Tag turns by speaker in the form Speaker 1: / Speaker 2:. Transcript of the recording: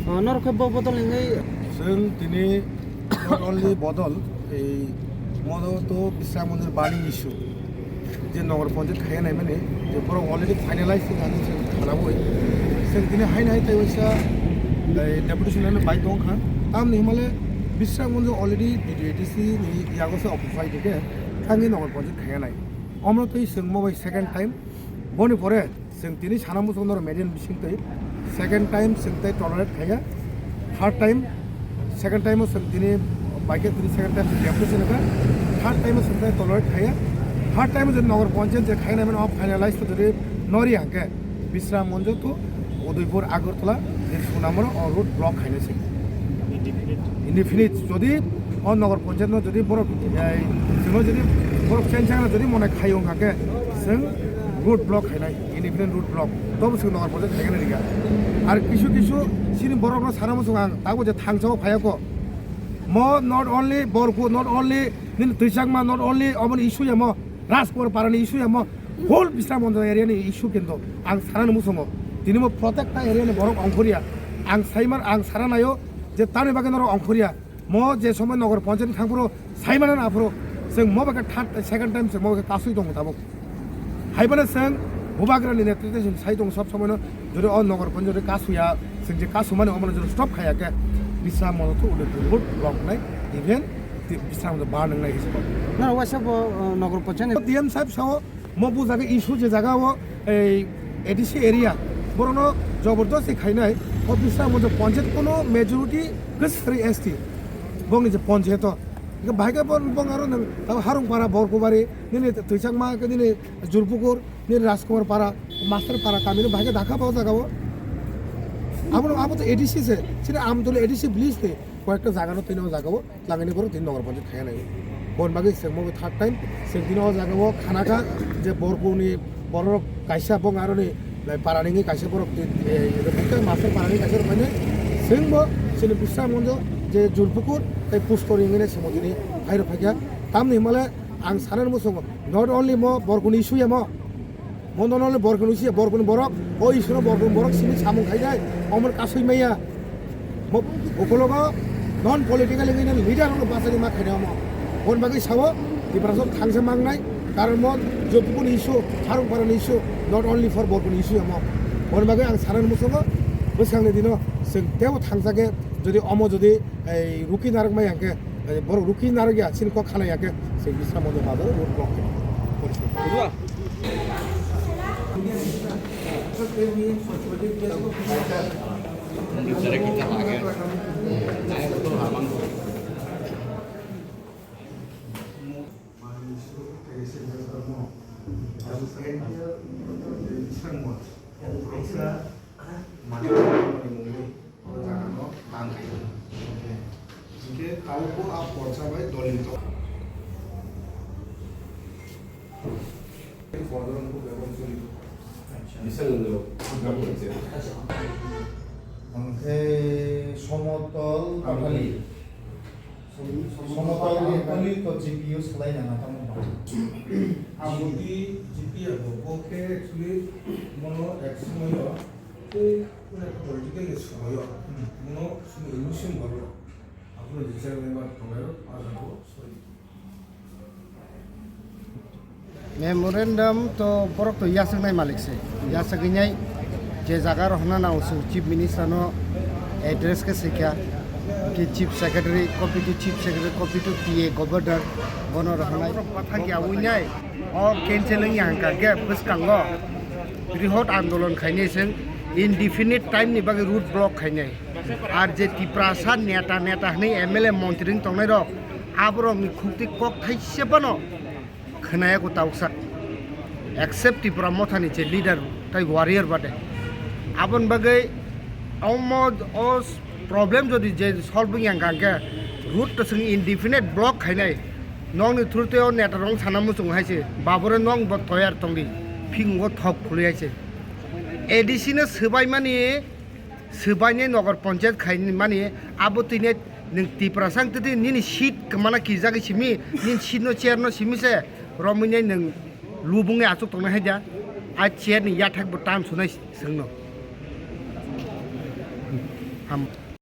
Speaker 1: নরকব্য বদল নেই
Speaker 2: जों दिनै नट अनलि बदल এই মূলত বিশ্রাম মন্দির বাণী ইস্যু যে নগর পঞ্চায়েত খাইনাय माने যে বড় অলরেডি ফাইনালাইজ जानानै जों खालामबाय जों दिनै हायनाय ताइवसा डेपुटेशन लानो बाय दंखा आम निमाले বিশ্রাম মন্দিर अलरेडि डिडिएटिसि नि यागोसे अफिसाय दिके थांनि नगर पঞ্চায়েत खाइनाय अमरतै जों मबाइ सेकेंड टाइम बनि परे जों दिनै सानामु sondर मेडियन बिसिंतै सेकेंड टाइम जों तै टलरेट खाया थर्ड टाइम सेकेंड टाइम जों दिनै बाइके दिनै सेकेंड टाइम डेपुटेशन का थर्ड टाइम जों तै टलरेट खाया थर्ड टाइम जों नगर पঞ্চায়েत जे खाइनाय माने अफ फाइनालाइज जुदि नरि हांके বিশ্রাম मन्दिर तो उदयपुर आगरतला जे सुनामर और रोड ब्लक खाइनायसै इनडिफिनिट যদি অ नगर पঞ্চায়েत যদি বড় जोङो যদি बरफ चेन्ज जाना যদি मने खायो हाके जों रोड ब्लक खाइनाय इनडिफिनिट रोड ब्लक तब जों नगर पঞ্চায়েत खाइनाय रिगा आरो किसु किसु सिनि बरफनो सानामो जों आं दाबो जे थांसाव फायाको म नट अनलि बरफो नट अनलि निन दैसांमा नट अनलि अमन इशु या म राजपुर पारानि इशु या म होल বিশ্রাম मन्दिर एरियानि इशु किन्तु आं सारानो मुसुमो दिनै म प्रत्येकटा एरियानि बरफ अंखरिया आं साइमार आं सारानायो जे तानि बागे नर अंखरिया म जे समय नगर पঞ্চায়েत थांफोरो साइमाना नाफोरो जों म बागे थार्ड सेकेंड टाइम जों म बागे कासुइ दङ दाबो हाइबानो जों भुबाग्रानि नेतृत्वजों जों साइ दङ सब समायनो जुदि अ नगर पঞ্চায়েत कासुया जों जे कासु माने अमन जुदि स्टप खायाके বিশ্রাম मन्दिर तो उदयपुर रोड ब्लक नाय इभेन বিশ্রাम मन्दिर बार नंनाय हिसाबै
Speaker 1: ना वासा नगर पঞ্চায়েत
Speaker 2: ডিএম साहेब साव म बुजागे इशु जे जागाव এই एडिसि एरिया बरनो जबरदस्ती खाइनाय अ বিশ্রাম मन्दिर पঞ্চায়েत कोनो मेजॉरिटी गसरि एसटी बंनि जे पঞ্চায়েत भाइगा बंग आरो नों हारुंपारा बरकुबारि निने थैसांमा निने जुरपुकुर निने राजकुमार पारा मास्टर पारा कामिनो भाइगा ढाका पाव जागाव आबो तो एडिसि से सिने आमतले एडिसि ब्लिज ने कयेकटा जागानो तिनो जागाव लागानि बरो तिन नगर पঞ্চায়েत खायानाय बनबागै सेंमो थार्ड टाइम जों दिनो जागाव खानाखा जे बरपुनि बरफ काइसा बंग आरो नि पारानि काइसा बरफ मास्टर पारानि काइसा माने जोंबो सिने বিশ্রাম मन्दिर जे जुरपुकुर तै पुष्करिङिने सेमोदिनि फाइर फाइया ताम निमाले आं सानान मुसुङ नट अनलि म बरकुनि इशु या म नट अनलि बरकुनि इशु बरकुनि बरक ओ इशुनो बरकुनि बरक सिनि सामु खाइनाय अमर कासुइ मैया म ओकलग नन पलिटिकल इंगिने लिडार न बासानि मा खाइनाय म बन बागै साव दिब्रास थांसे मांनाय कारण म जुरपुकुनि इशु हारुंपारानि इशु नट अनलि फर बरकुनि इशु या म बन बागै आं सानान मुसुङ बोसांनि दिनो जों तेव थांजागे যদি অম যদি এই রুকি নারক মাই আগে বড় রুকি নারক আছেন ক খানাই আগে সেই বিশ্রাম মন্দির বাজারে রোড ব্লক 이게 나오고 앞 원사바의 널리도 সমতল সমতল তো জিপিইউ সলাই না তামো আবুটি জিপিইউ বকে एक्चुअली মনো একসময় পলিটিক্যাল ইস্যু মনো ইমোশন ভালো 앞으로 일자리만 통해서 아주 소리.
Speaker 1: मेमोरेंडम तो बरक तो यासंनाय मालिक से यासगिनाय जे जागा रहना नाउ चीफ मिनिस्टर नो एड्रेस के सिखा कि chief secretary copy to chief secretary copy to PA governor बनो रहनाय बाथा कि आउनाय अ कैंसिलिंग यांका के बसकांगो बृहत आंदोलन खाइने जों इनडिफिनिट टाइम नि बागे रूट ब्लक खाइनाय আর যে টিপ্রাসা নেতা নেতা হनै एमएलए मन्त्रि तंनाय रक आब्रम खुक्ति कक थाइसेबनो खोनाया को ताउसा एक्सेप्ट टिप्रा मथानि जे लिडार ताइ वारियर बादे आबन बागै अमद अस प्रॉब्लम जदि जे सल्विंग यां गांगे रूट तो जों इनडिफिनिट ब्लक खाइनाय नंनि थुरते नेता रं साना मुसुं हाइसे बाबरे नं ब तयार तंगि फिंगो थप खुलियाइसे एडिसिनो सोबाय मानि सोबायने नगर पঞ্চায়েत खाइनि माने आबो तिने नों तिप्रासां तति निनि सीट कमाना कि जागे सिमि निन सीट नो चेयर नो सिमिसे रमिने नों लुबुंगे आचुक तंना हायदा आ चेयर नि याथाक ब टाइम सुनाय सोंनो ham